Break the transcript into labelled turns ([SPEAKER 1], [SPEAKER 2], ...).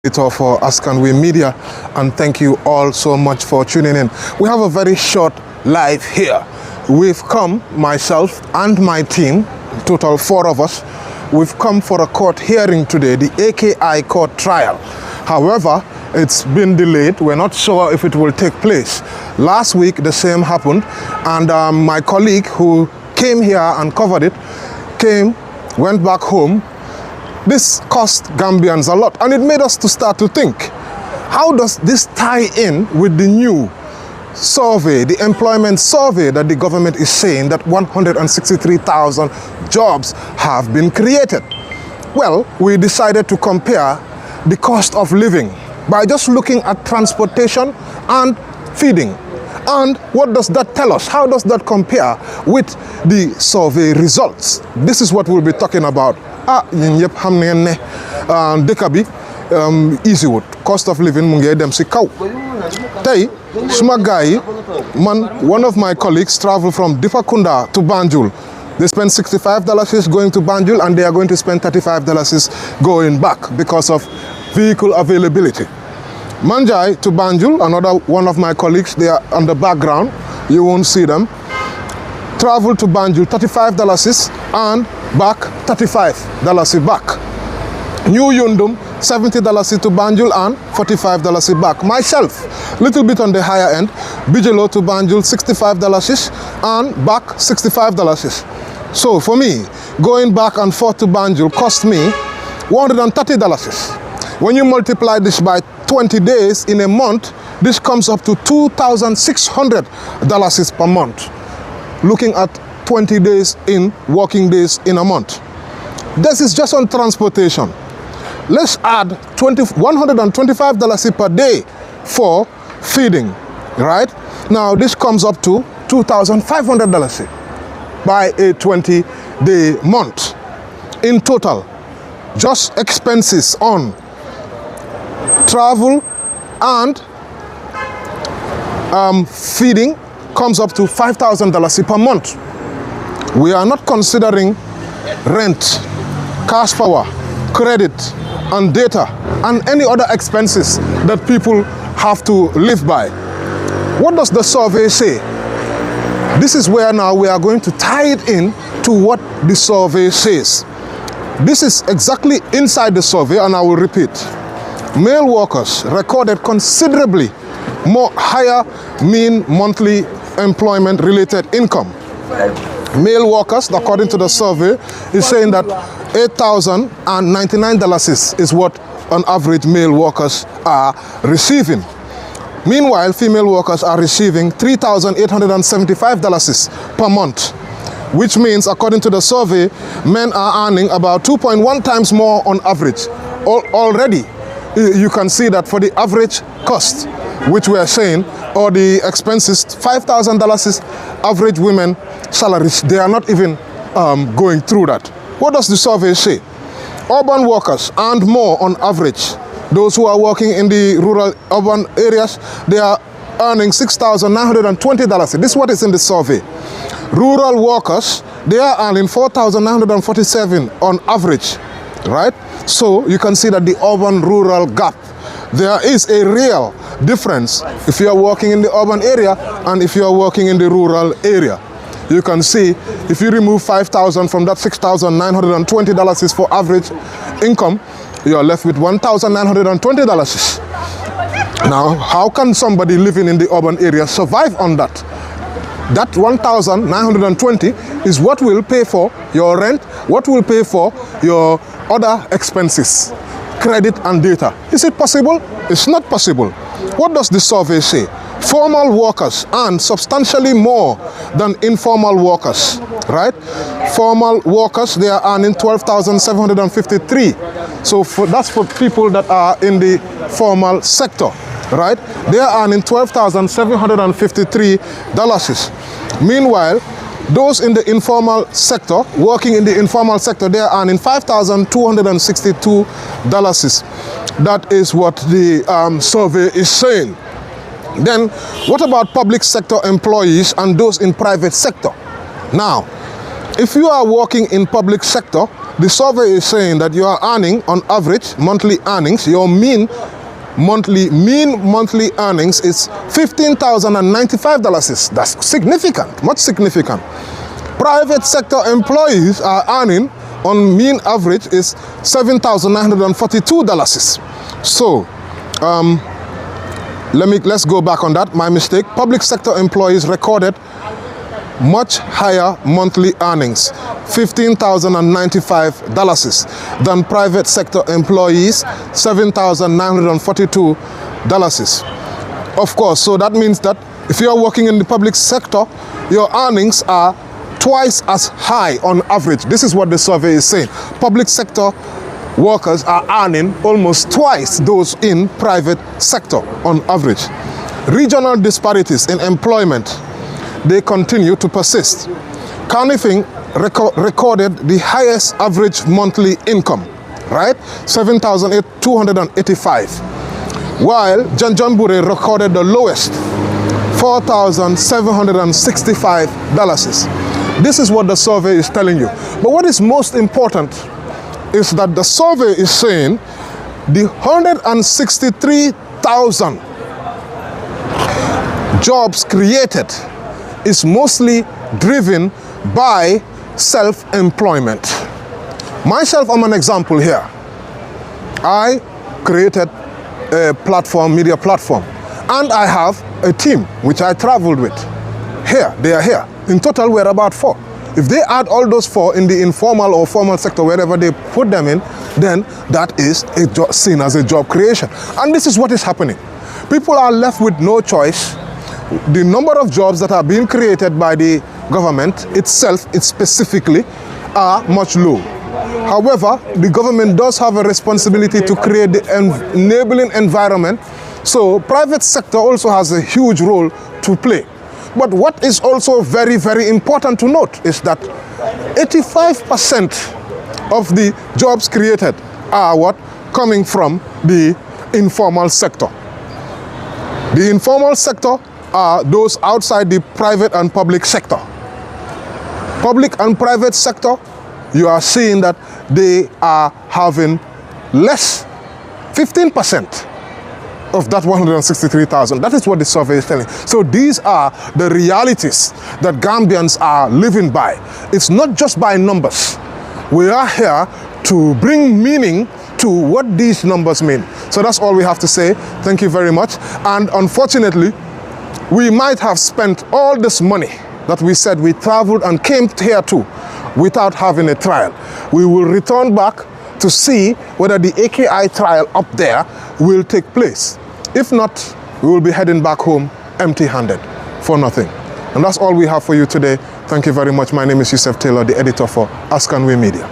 [SPEAKER 1] Editor for Askanwi Media, and thank you all so much for tuning in. We have a very short live here. We've come, myself and my team, total 4 of us, we've come for a court hearing today, the AKI court trial. However, it's been delayed. We're not sure if it will take place. Last week, the same happened, and my colleague who came here and covered it, went back home. This cost Gambians a lot, and it made us to start to think, how does this tie in with the new survey, the employment survey that the government is saying that 163,000 jobs have been created? Well, we decided to compare the cost of living by just looking at transportation and feeding. And what does that tell us? How does that compare with the survey results? This is what we'll be talking about. Easy wood cost of living mu ngi dem ci kaw tay suma gaay man one of my colleagues travel from Difakunda to Banjul. They spend $65 going to Banjul, and they are going to spend $35 going back because of vehicle availability. Manjai to Banjul, another one of my colleagues, they are on the background, you won't see them. Travel to Banjul, $35 and back $35 back. New Yundum, $70 to Banjul and $45 back. Myself, little bit on the higher end, Bijelo to Banjul, $65 and back $65. So for me, going back and forth to Banjul cost me $130. When you multiply this by 20 days in a month, this comes up to $2,600 per month. Looking at 20 days in working days in a month. This is just on transportation. Let's add $125 per day for feeding, right? Now this comes up to $2,500 by a 20-day month. In total, just expenses on travel and feeding comes up to $5,000 per month. We are not considering rent, cash power, credit, and data, and any other expenses that people have to live by. What does the survey say? This is where now we are going to tie it in to what the survey says. This is exactly inside the survey, and I will repeat. Male workers recorded considerably more higher mean monthly employment related income. Male workers, according to the survey, is saying that $8,099 is what on average male workers are receiving. Meanwhile, female workers are receiving $3,875 per month, which means, according to the survey, men are earning about 2.1 times more on average. Already, you can see that for the average cost, which we are saying, or the expenses, $5,000 average women salaries, they are not even going through that. What does the survey say? Urban workers earn more on average. Those who are working in the rural urban areas, they are earning $6,920. This is what is in the survey. Rural workers, they are earning $4,947 on average, right? So you can see that the urban-rural gap, there is a real difference if you are working in the urban area and if you are working in the rural area. You can see if you remove $5,000 from that $6,920 is for average income, you are left with $1,920. Now, how can somebody living in the urban area survive on that? That $1,920 is what will pay for your rent, what will pay for your other expenses, credit and data. Is it possible? It's not possible. What does the survey say? Formal workers earn substantially more than informal workers, right? Formal workers, they are earning $12,753. So that's for people that are in the formal sector, right? They are earning $12,753. Meanwhile, those in the informal sector, working in the informal sector, they are earning $5,262. That is what the survey is saying. Then, what about public sector employees and those in private sector? Now, If you are working in public sector, the survey is saying that you are earning on average monthly earnings, your mean monthly earnings is $15,095. That's significant, much significant. Private sector employees are earning on mean average is $7,942. So let's go back on that, my mistake. Public sector employees recorded much higher monthly earnings, $15,095, than private sector employees, $7,942. Of course, so that means that if you are working in the public sector, your earnings are twice as high on average. This is what the survey is saying. Public sector workers are earning almost twice those in private sector on average. Regional disparities in employment, they continue to persist. Carnifing recorded the highest average monthly income, right? $7,285, while Janjanbureh recorded the lowest, $4,765. This is what the survey is telling you. But what is most important is that the survey is saying the 163,000 jobs created is mostly driven by self-employment. Myself, I'm an example here. I created a platform, media platform, and I have a team which I traveled with. Here, they are here. In total, we're about 4. If they add all those 4 in the informal or formal sector, wherever they put them in, then that is seen as a job creation. And this is what is happening. People are left with no choice. The number of jobs that are being created by the government itself, specifically, are much low. However, the government does have a responsibility to create the enabling environment. So private sector also has a huge role to play. But what is also very, very important to note is that 85% of the jobs created are coming from the informal sector. The informal sector are those outside the private and public sector. Public and private sector, you are seeing that they are having less, 15% of that 163,000. That is what the survey is telling. So these are the realities that Gambians are living by. It's not just by numbers. We are here to bring meaning to what these numbers mean. So that's all we have to say. Thank you very much. And unfortunately, we might have spent all this money that we said we traveled and came here to without having a trial. We will return back to see whether the AKI trial up there will take place. If not, we will be heading back home empty-handed for nothing. And that's all we have for you today. Thank you very much. My name is Yusuf Taylor, the editor for Askanwi Media.